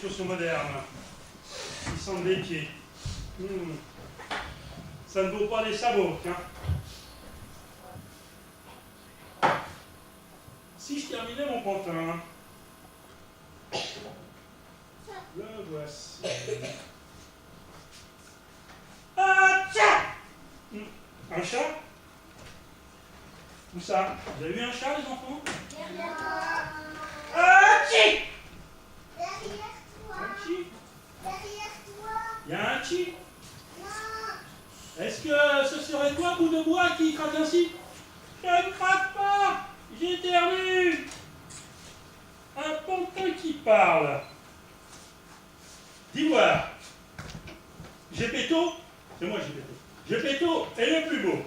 chaussures modernes. Ils sentent les pieds. Ça ne vaut pas les sabots, tiens. Si je terminais mon pantin, le voici. Ah, tiens! Un chat? Où ça? Vous avez vu un chat, les enfants? Derrière toi. Ah, chi! Derrière toi. Un chi? Derrière toi. Il y a un chi? Non. Est-ce que ce serait toi, bout de bois, qui craque ainsi? Je ne craque pas! J'éternue! Un pantin qui parle. Dis voir. Gepetto, c'est moi Gepetto. Gepetto est le plus beau.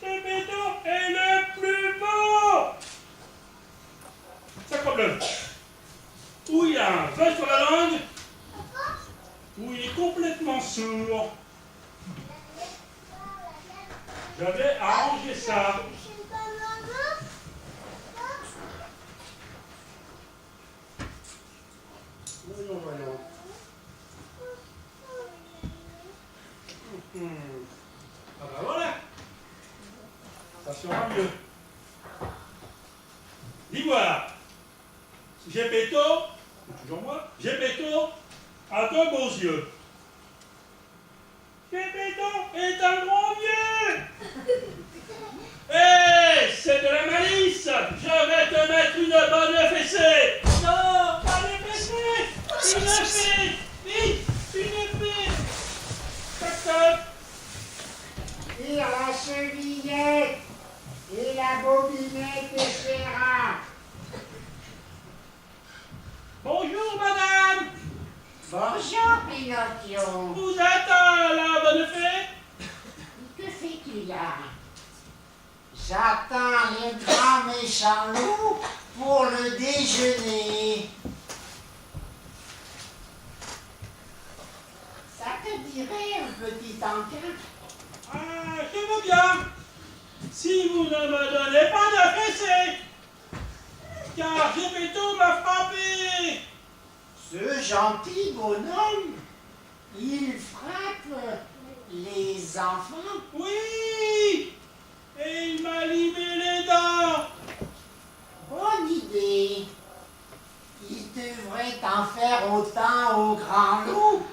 Gepetto est le plus beau. Sacrebleu. Où il a un vin sur la langue, où il est complètement sourd. J'avais arrangé ça. Voyons, voyons. Ah ben voilà. Ça sera mieux. Dis-moi. Gepetto, c'est toujours moi, Gepetto a de beaux yeux. Gepetto est un grand vieux. Hé, c'est de la malice. Je vais te mettre une bonne fessée. Non, pas les fessées. Une fée. Vite, une fée. Tac, tac. Tire la chevillette et la bobinette essaiera. Bonjour, madame. Bonjour, Pinocchio. Vous êtes la bonne fée? Que fait qu'il y a? J'attends le grand méchant loup pour le déjeuner. Ça te dirait un petit encas? Ah, je veux bien. Si vous ne me donnez pas de fessée. Car Gepetto m'a frappé. Ce gentil bonhomme, il frappe les enfants. Oui. Et il m'a limé les dents. Bonne idée. Il devrait en faire autant au grand loup.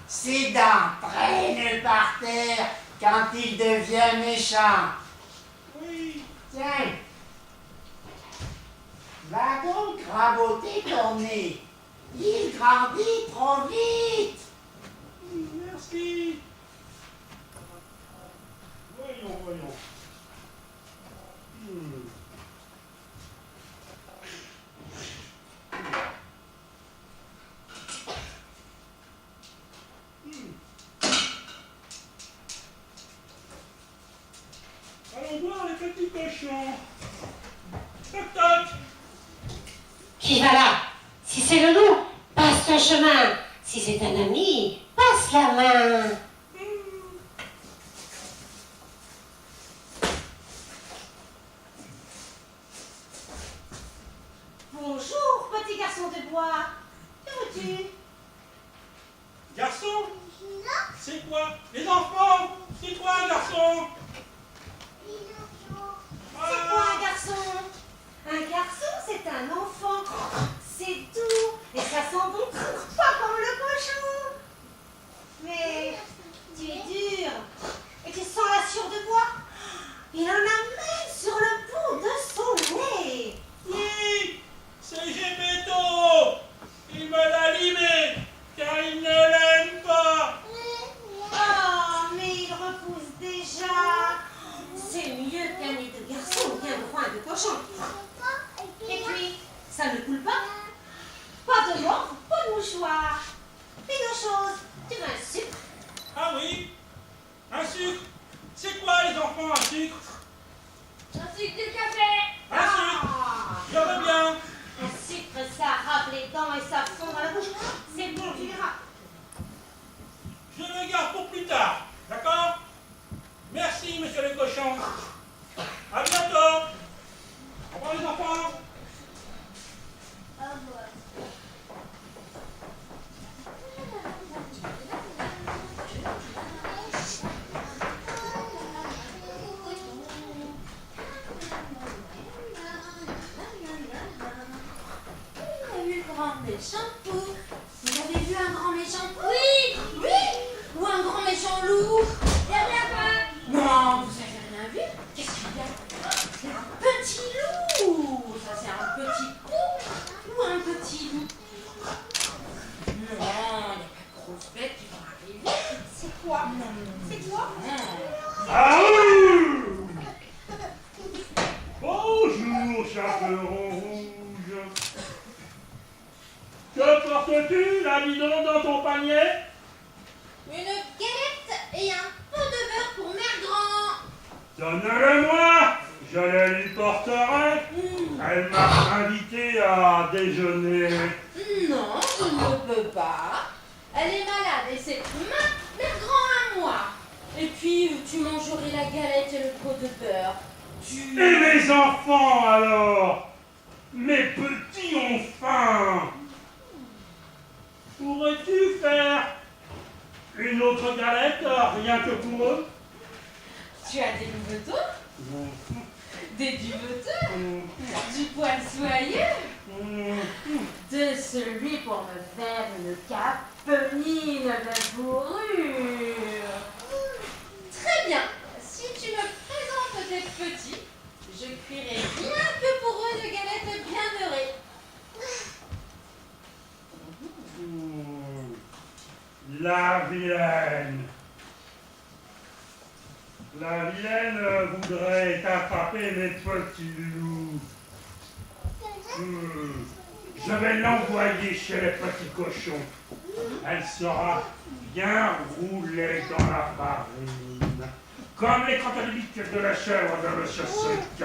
Ses dents traînent par terre quand il devient méchant. Oui. Tiens, va donc raboter ton nez. Il grandit trop vite. Merci. Voyons, voyons. Allons voir les petits cochons. Toc toc. Qui va là? Si c'est le loup, passe ton chemin. Si c'est un ami, passe la main. Bonjour, petit garçon de bois. Que veux-tu? Garçon? C'est quoi? Les enfants? C'est quoi un garçon? C'est quoi un garçon? Un garçon, c'est un enfant. C'est tout. Et ça sent bon, pas comme le cochon. Mais tu es dur. Et tu sens la sueur de bois. Il en a même sur le bout de son nez. Oui, c'est Gepetto. Il me l'a limé, car il ne l'aime pas. Oh, mais il repousse déjà. C'est mieux qu'un nez de garçon ou qu'un groin de cochon. Et puis, ça ne coule pas. Pas de morve, pas de mouchoir. Et deux choses. Tu veux un sucre? Ah oui, un sucre. C'est quoi les enfants, un sucre? Un sucre de café. Un sucre. Je veux bien. Un sucre, ça râpe les dents et ça fond dans la bouche. C'est bon, tu verras. Je le garde pour plus tard, d'accord? Merci, monsieur le cochon. À bientôt. Au revoir les enfants. Au revoir. Chanloup. Viens là-bas. Non, vous avez rien vu? Qu'est-ce qu'il y a? C'est un petit loup. Ça, c'est un petit pou ou un petit loup? Non, il n'y a pas de grosses bêtes qui vont arriver. C'est quoi? C'est toi? Ah oui! Bonjour, chaperon rouge. Que portes-tu, l'amidon, dans ton panier? Une galette et un pot de beurre pour Mère Grand. Donne-le-moi, je le lui porterai. Elle m'a invité à déjeuner. Non, je ne peux pas. Elle est malade et c'est Mère Grand à moi. Et puis, tu mangerais la galette et le pot de beurre. Et mes enfants, alors? Mes petits ont faim. Pourrais-tu faire une autre galette, rien que pour eux? Tu as des louveteaux? Des duveteux? Du poil soyeux? De celui pour me faire une capeline de fourrure. Très bien. Si tu me présentes tes petits, je cuirai rien que pour eux de galettes bien beurrées. La vilaine. La vilaine voudrait attraper mes petits loups. Je vais l'envoyer chez les petits cochons. Elle sera bien roulée dans la farine. Comme les cantabiques de la chèvre de Monsieur Sec.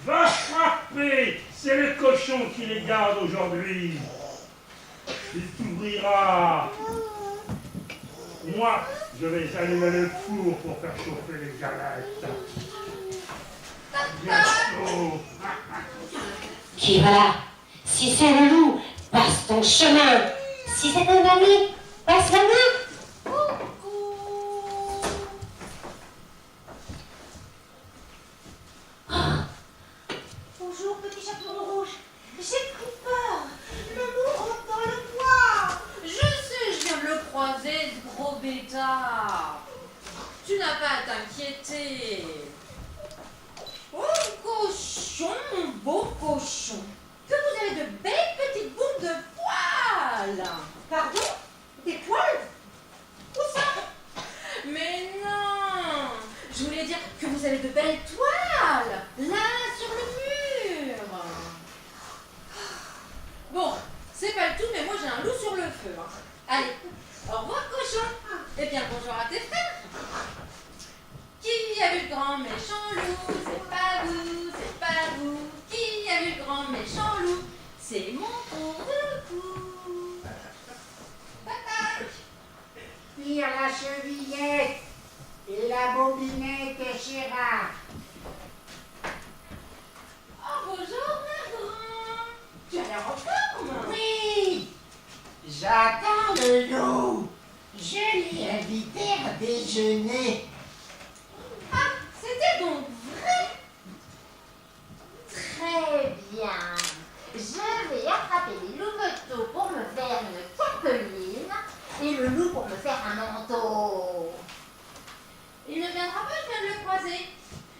Va frapper, c'est le cochon qui les garde aujourd'hui. Il t'ouvrira. Moi, je vais allumer le four pour faire chauffer les galettes. Bientôt. Qui va là? Si c'est le loup, passe ton chemin. Si c'est un ami, passe la main. Bonjour, petit chaperon rouge. J'ai pris peur. Le loup rentre dans le bois. Je sais, je viens de le croiser, ce gros bêtard. Tu n'as pas à t'inquiéter. Oh, cochon, mon beau cochon. Que vous avez de belles petites boules de poils. Pardon? Des poils? Où ça? Mais non. Je voulais dire que vous avez de belles toiles. Là, sur le mur. Bon, c'est pas le tout, mais moi j'ai un loup sur le feu. Allez, au revoir cochon. Et bien bonjour à tes frères. Qui a vu le grand méchant loup? C'est pas vous, c'est pas vous. Qui a vu le grand méchant loup? C'est mon tour de cou. Tac. Tire la chevillette et la bobinette Gérard. Oh bonjour Mère Grand. Tu as l'air en forme. Oui, j'attends le loup. Je l'ai invité à déjeuner. Ah, c'était donc vrai. Très bien. Je vais attraper les louveteaux pour me faire une capeline et le loup pour me faire un manteau. Il ne viendra pas, je viens de le croiser.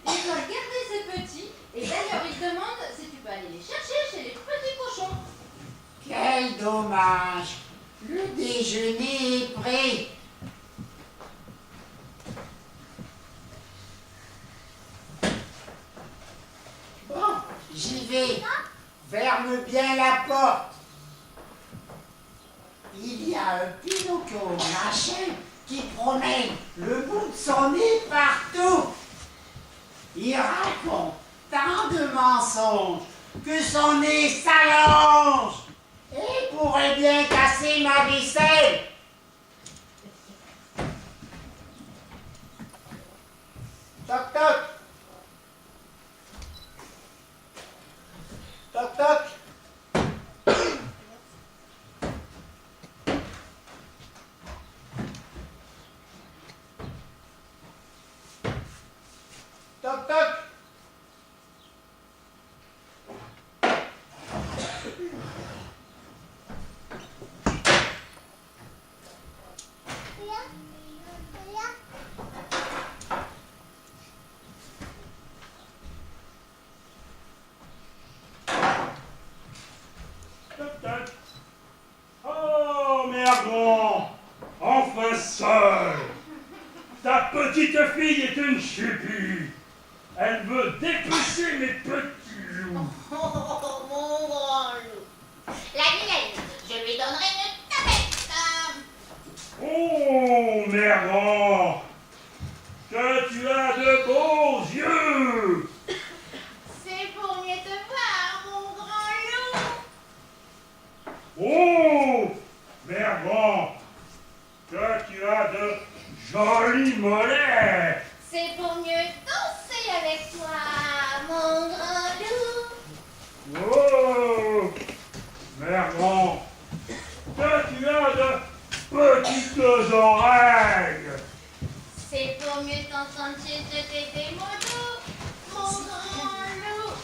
Il doit garder ses petits et d'ailleurs il demande si tu peux aller les chercher chez les petits cochons. Quel dommage. Le déjeuner est prêt. Bon, j'y vais. Ferme bien la porte. Il y a un Pinocchio machin qui promène le bout de son nez partout. Il raconte tant de mensonges que son nez s'allonge et pourrait bien casser ma vaisselle. Toc toc. Toc toc. Toc toc. maman, enfin seule. Ta petite fille est une chupie. Elle veut dépecer mes petits loups. Oh, mon grand loup. La vilaine, je lui donnerai une tapette. Oh, mère grand, que tu as de beaux yeux. C'est pour mieux te voir, mon grand loup. Oh, mère grand, que tu as de jolis mollets. C'est pour mieux danser avec toi, mon grand loup. Oh, mère grand, que tu as de petites oreilles. C'est pour mieux t'entendre jeter des mots doux, mon grand loup.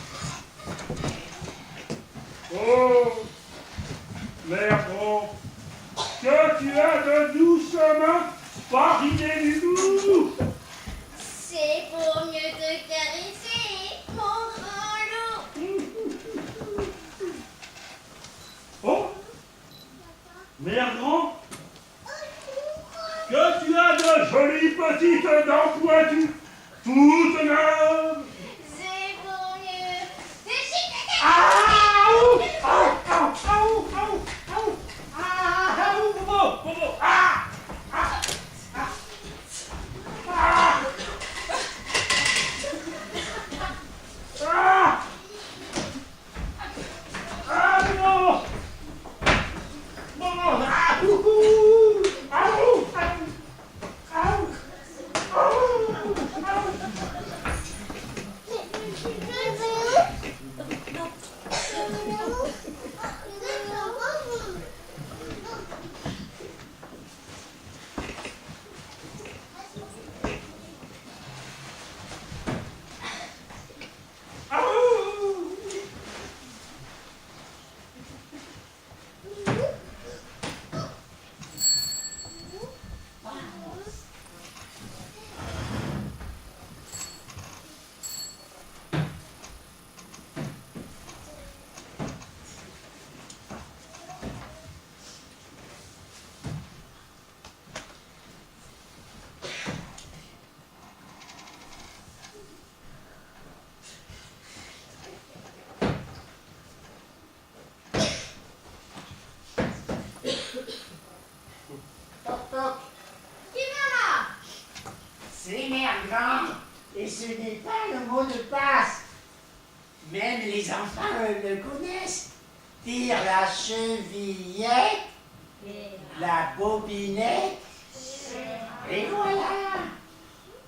Oh, mère grand, que tu as de douces mains paridées du loup. C'est pour mieux te caresser, mon grand loup. Oh, mère grand, que tu as de jolies petites dents pointues, toutes neuves. C'est pour mieux te chicaner. Ah, ouh, ah, ah, ah, ouh, ah, ouh, ah, ouh, ah, ah, ouh, bobo, bobo, ah, ah, ah, ah, ah, ah, non, non, ah, ouh, ouh, ah, ouh, ah, ouh, ah, ouh, ah, ouh, ah, ouh. Toc, toc. Qui va là? C'est Mère Grande, et ce n'est pas le mot de passe. Même les enfants le connaissent. Tire la chevillette, la bobinette, et voilà.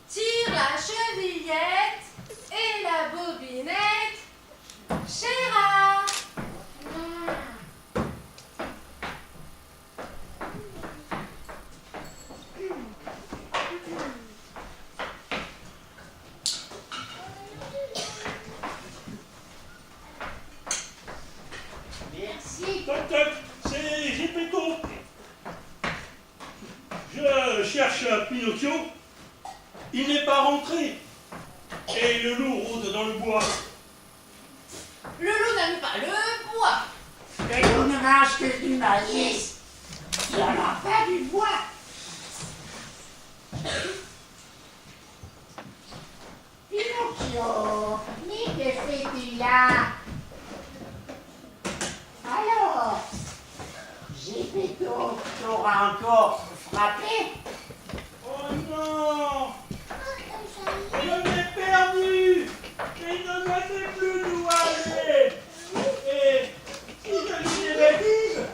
Tire la chevillette et la bobinette, Chéra. Merci. Toc toc, c'est Gepetto. Je cherche Pinocchio. Il n'est pas rentré. Et le loup rôde dans le bois. Le loup n'aime pas le bois. Le loup ne mange que du maïs. Il n'en a pas du bois. Pinocchio, mais que fais-tu là? Alors, Gepetto t'aura encore frappé? Oh non! Je l'ai perdu! Il ne me fait plus d'où aller! Et si je dis des bêtises,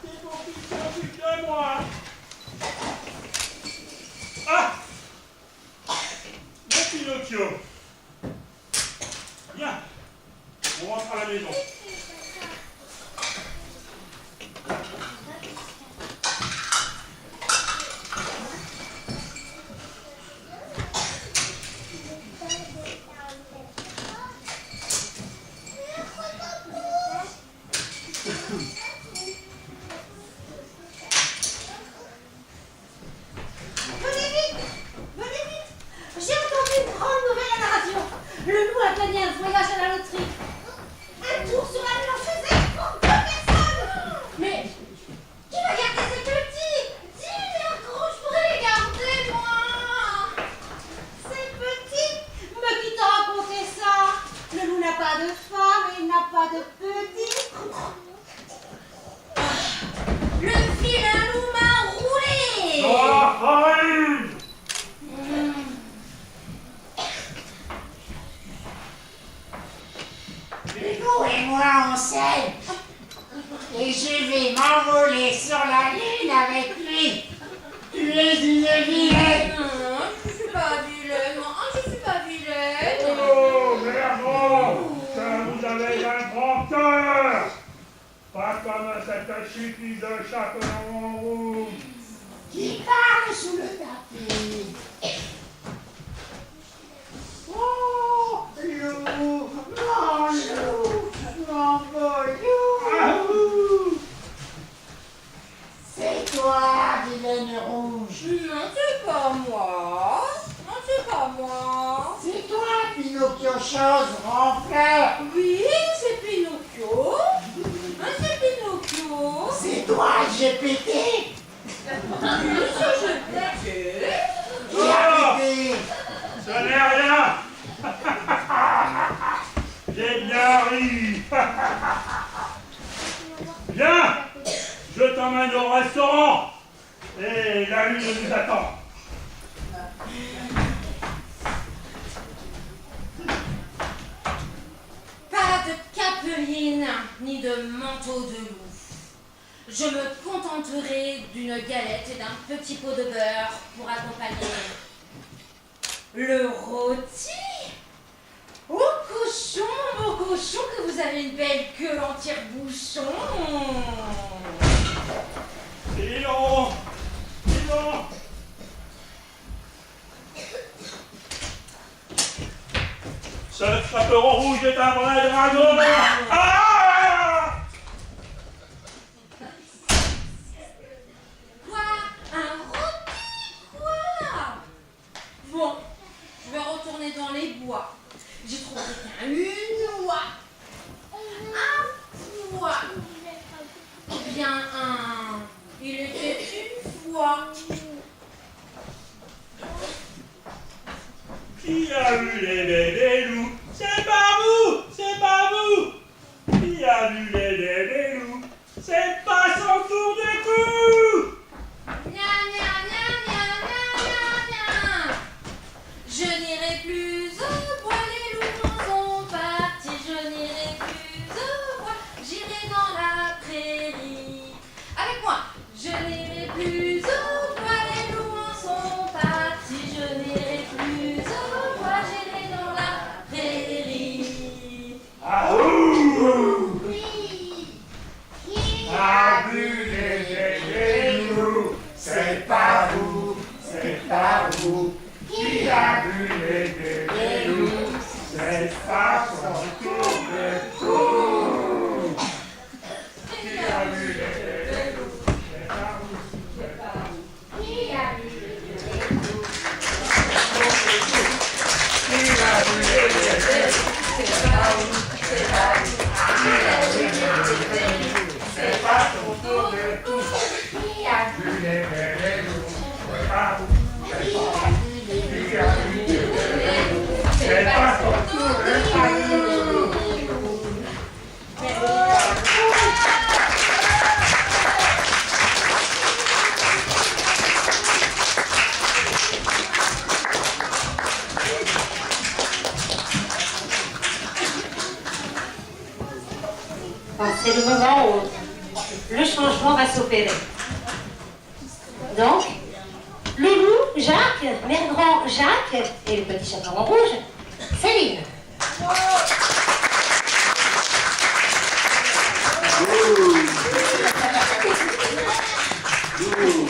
c'est pour qu'il s'occupe de moi! Ah! Mon Pinocchio! Viens! On rentre à la maison. avec lui. Tu es une vilaine. Non, je suis pas vilaine. Non, je suis pas vilaine. Oh, merde, ça vous avez un grand cœur. Pas comme cette chipie de chaperon rouge. Qui parle sous le tapis. Oh, loup, mon beau loup. Ah, ouh. C'est toi, vilaine rouge. Non, c'est pas moi. Non, c'est pas moi. C'est toi, Pinocchio chose ronfleur. Oui, c'est Pinocchio. Hein, c'est Pinocchio. C'est toi, GPT. Oui, c'est Pinocchio. Qui a pété? Ce n'est rien. J'ai bien ri. Viens, je t'emmène au restaurant. Et la lune nous attend. Pas de capeline ni de manteau de loup. Je me contenterai d'une galette et d'un petit pot de beurre pour accompagner le rôti. Oh cochon, mon beau cochon, que vous avez une belle queue en tire-bouchon. Silence. Silence. Ce chaperon rouge est un vrai dragon. Ah! Quoi? Un rôti? Quoi? Bon, je vais retourner dans les bois. J'ai trouvé une oie, un pois, ou bien un. Il était une fois. Qui a vu les bébés loups? C'est pas vous! C'est pas vous! Qui a vu les bébés loups? C'est pas son tour de cou! Nya, nya, nya, nya, nya, nya, nya. Je n'irai plus au bois, les loups sont partis. Je n'irai plus au bois, j'irai dans la prairie. Avec moi, je n'irai plus au bois, les loups sont partis. Je n'irai plus au bois, j'irai dans la prairie. Ah ouh! Oui. Qui a vu les bébés loups? C'est pas vous, c'est pas vous. Qui a vu les bébés loups? C'est pas son tour de cou. Qui a vu les bébés loups? C'est pas vous, c'est pas vous. Qui a vu les bébés loups? Qui a vu les bébés loups? C'est pas vous, c'est pas vous. Qui a vu les bébés loups? C'est pas son tour de cou. Qui a vu les bébés loups? C'est pas vous, c'est pas vous. Qui a vu les bébés loups? C'est pas son tour de cou. Bon, c'est le moment où le changement va s'opérer. Donc, Loulou, Jacques, Mère Grand, Jacques et le petit chaperon rouge, Céline. Ouh.